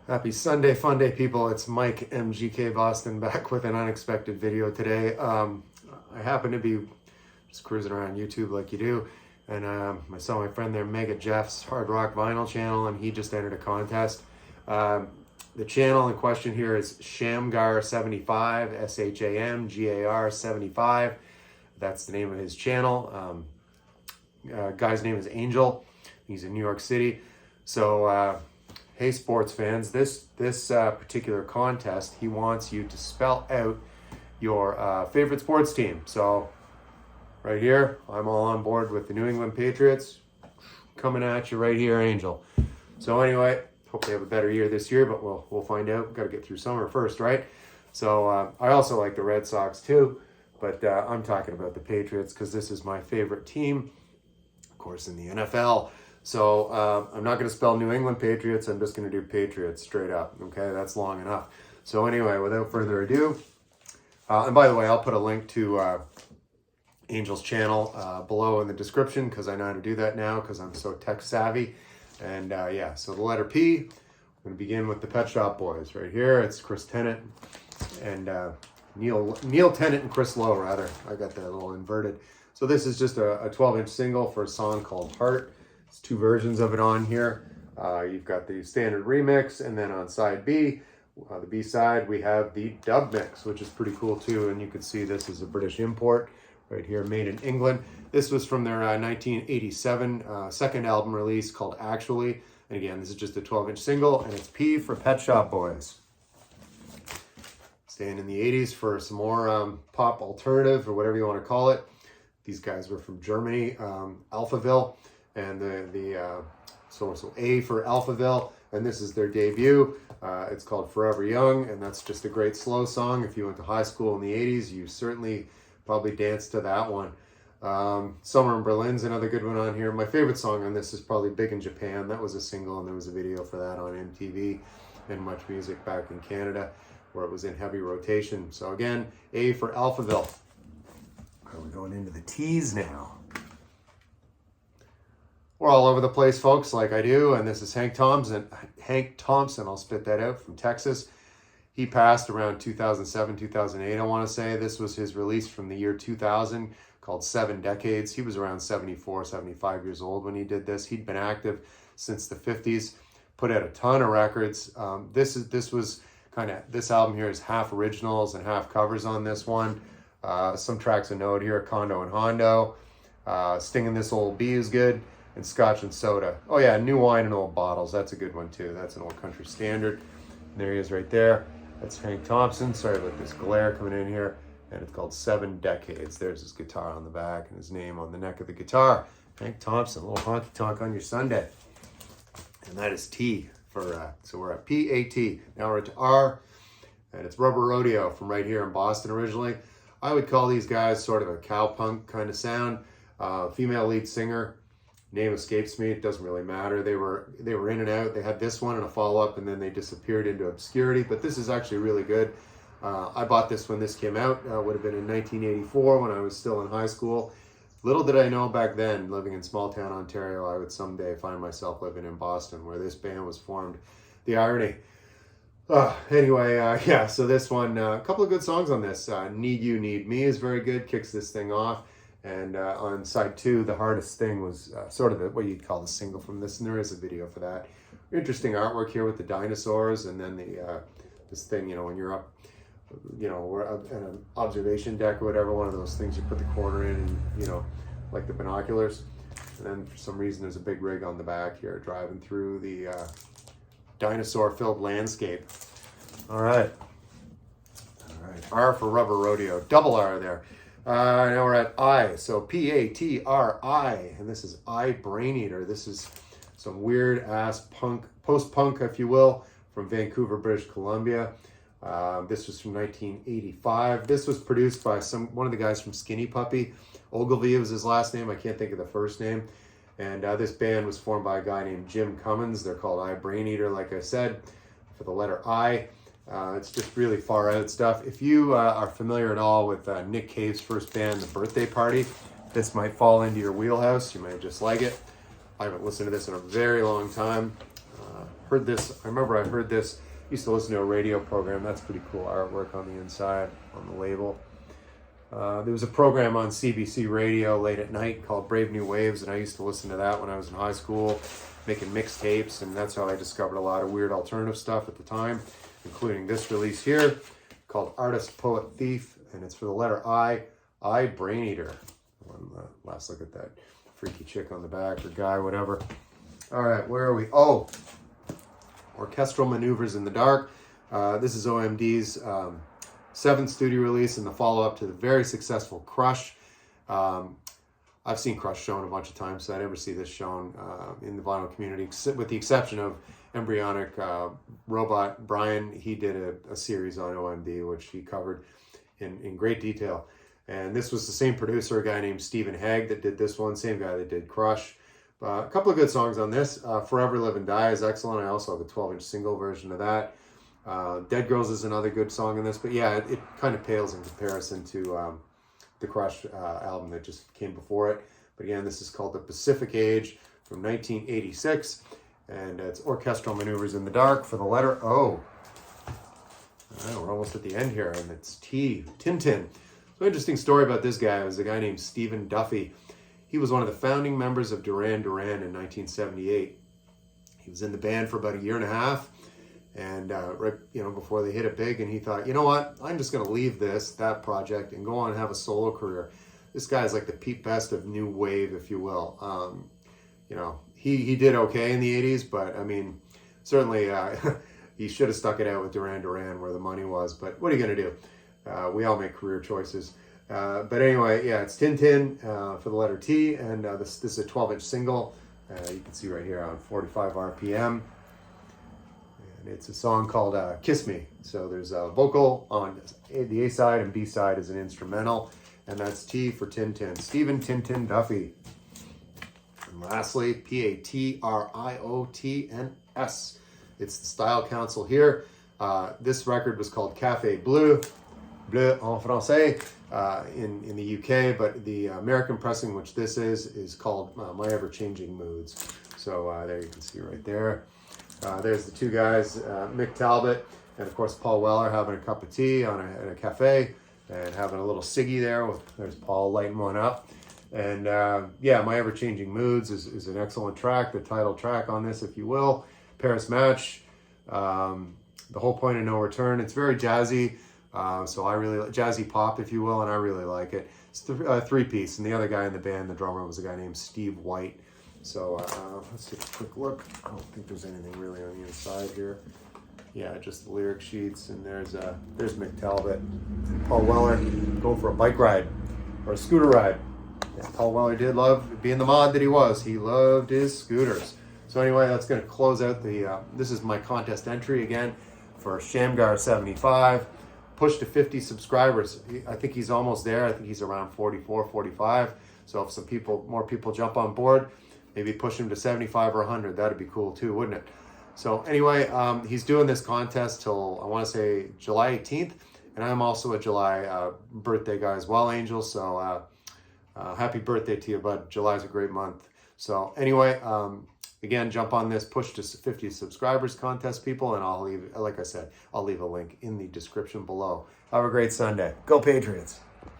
Happy Sunday, fun day, people. It's Mike, MGK Boston, back with an unexpected video today. I happen to be just cruising around YouTube like you do, and I saw my friend there, Mega Jeff's Hard Rock Vinyl channel, and he just entered a contest. The channel in question here is Shamgar75, SHAMGAR 75. That's the name of his channel. Guy's name is Angel. He's in New York City. So, hey, sports fans, this particular contest, he wants you to spell out your favorite sports team. So right here, I'm all on board with the New England Patriots. Coming at you right here, Angel. So anyway, hope they have a better year this year, but we'll find out. Got to get through summer first, right? So I also like the Red Sox too, but I'm talking about the Patriots because this is my favorite team, of course, in the NFL. So I'm not going to spell New England Patriots. I'm just going to do Patriots straight up. Okay, that's long enough. So anyway, without further ado, and by the way, I'll put a link to Angel's channel below in the description because I know how to do that now because I'm so tech savvy. And yeah, so the letter P, I'm going to begin with the Pet Shop Boys. Right here, it's Chris Tennant and Neil Tennant and Chris Lowe, rather. I got that a little inverted. So this is just a 12-inch single for a song called Heart. There's two versions of it on here. You've got the standard remix, and then on side B, the B side, we have the dub mix, which is pretty cool too. And you can see this is a British import right here, made in England. This was from their 1987 second album release called Actually. And again, this is just a 12-inch single, and it's P for Pet Shop Boys. Staying in the 80s for some more pop alternative or whatever you want to call it. These guys were from Germany, Alphaville. And so A for Alphaville, and this is their debut. It's called Forever Young, and that's just a great slow song. If you went to high school in the 80s, you certainly probably danced to that one. Summer in Berlin's another good one on here. My favorite song on this is probably Big in Japan. That was a single, and there was a video for that on MTV and Much Music back in Canada, where it was in heavy rotation. So again, A for Alphaville. We're going into the T's now. We're all over the place, folks, like I do, and this is Hank Thompson, I'll spit that out, from Texas. He passed around 2007, 2008, I want to say. This was his release from the year 2000 called 7 Decades. He was around 74, 75 years old when he did this. He'd been active since the 50s, put out a ton of records. This album here is half originals and half covers on this one. Some tracks of note here, Condo and Hondo. Stinging This Old Bee is good. And Scotch and Soda. Oh yeah, New Wine in Old Bottles. That's a good one too. That's an old country standard. And there he is right there. That's Hank Thompson. Sorry about this glare coming in here. And it's called 7 Decades. There's his guitar on the back and his name on the neck of the guitar. Hank Thompson, a little honky tonk on your Sunday. And that is T for, so we're at P-A-T. Now we're at R, and it's Rubber Rodeo from right here in Boston originally. I would call these guys sort of a cowpunk kind of sound. Female lead singer. Name escapes me. It doesn't really matter. They were in and out. They had this one and a follow-up, and then they disappeared into obscurity. But this is actually really good. I bought this when this came out. Would have been in 1984 when I was still in high school. Little did I know back then, living in small-town Ontario, I would someday find myself living in Boston, where this band was formed. The irony. Anyway, yeah. So this one, a couple of good songs on this. Need You, Need Me is very good. Kicks this thing off. And on side 2, The Hardest Thing was sort of what you'd call the single from this, and there is a video for that. Interesting artwork here with the dinosaurs, and then the this thing, you know, when you're up, you know, we're up in an observation deck or whatever, one of those things you put the corner in, and, you know, like the binoculars. And then for some reason there's a big rig on the back here driving through the dinosaur-filled landscape. All right. R for Rubber Rodeo, double R there. Now we're at I, so P-A-T-R-I, and this is I Brain Eater. This is some weird-ass punk, post-punk, if you will, from Vancouver, British Columbia. This was from 1985. This was produced by one of the guys from Skinny Puppy. Ogilvy was his last name. I can't think of the first name. And this band was formed by a guy named Jim Cummins. They're called I Brain Eater, like I said, for the letter I. It's just really far out stuff. If you are familiar at all with Nick Cave's first band, The Birthday Party, this might fall into your wheelhouse. You might just like it. I haven't listened to this in a very long time. heard this. I remember I heard this. Used to listen to a radio program. That's pretty cool artwork on the inside on the label. There was a program on CBC radio late at night called Brave New Waves, and I used to listen to that when I was in high school, making mixtapes, and that's how I discovered a lot of weird alternative stuff at the time, including this release here called Artist, Poet, Thief, and it's for the letter I Brain Eater. Last look at that freaky chick on the back, or guy, whatever. All right, where are we? Oh, Orchestral Maneuvers in the Dark. This is OMD's 7th studio release and the follow-up to the very successful Crush. I've seen Crush shown a bunch of times, so I never see this shown in the vinyl community, with the exception of Embryonic Robot. Brian, he did a series on OMD, which he covered in great detail. And this was the same producer, a guy named Stephen Hague, that did this one, same guy that did Crush. A couple of good songs on this. Forever Live and Die is excellent. I also have a 12-inch single version of that. Dead Girls is another good song in this, but yeah, it kind of pales in comparison to the Crush album that just came before it. But again, this is called The Pacific Age from 1986, and it's Orchestral Maneuvers in the Dark for the letter O. We're almost at the end here, and it's T, Tintin. So interesting story about this guy. It was a guy named Stephen Duffy. He was one of the founding members of Duran Duran in 1978. He was in the band for about a year and a half, and right, before they hit it big, and he thought, you know what, I'm just going to leave that project, and go on and have a solo career. This guy's like the Pete Best of new wave, if you will. He did okay in the 80s, but I mean, certainly he should have stuck it out with Duran Duran where the money was. But what are you going to do? We all make career choices. But anyway, yeah, it's Tintin for the letter T, and this is a 12-inch single. You can see right here on 45 RPM. It's a song called Kiss Me. So there's a vocal on the A side, and B side is an instrumental. And that's T for Tintin. Stephen Tintin Duffy. And lastly, Patriotns. It's the Style Council here. This record was called Café Bleu en français in the UK, but the American pressing, which this is called My Ever-Changing Moods. So there you can see right there. There's the two guys, Mick Talbot and, of course, Paul Weller, having a cup of tea in a cafe and having a little ciggy there. There's Paul lighting one up. And, yeah, My Ever-Changing Moods is an excellent track, the title track on this, if you will. Paris Match, The Whole Point of No Return. It's very jazzy, so I really like jazzy pop, if you will, and I really like it. It's a three-piece, and the other guy in the band, the drummer, was a guy named Steve White. So let's take a quick look. I don't think there's anything really on the inside here. Yeah, just the lyric sheets, and there's Mick Talbot and Paul Weller going for a bike ride or a scooter ride. Yeah, Paul Weller did love, being the mod that he was, he loved his scooters. So anyway, that's going to close out this is my contest entry again for Shamgar75. Push to 50 subscribers. I think he's almost there. I think he's around 44, 45. So if more people jump on board, maybe push him to 75 or 100. That'd be cool too, wouldn't it? So anyway, he's doing this contest till, I want to say, July 18th. And I'm also a July birthday guy as well, Angel. So happy birthday to you, bud. July's a great month. So anyway, again, jump on this push to 50 subscribers contest, people. And I'll leave, like I said, I'll leave a link in the description below. Have a great Sunday. Go Patriots.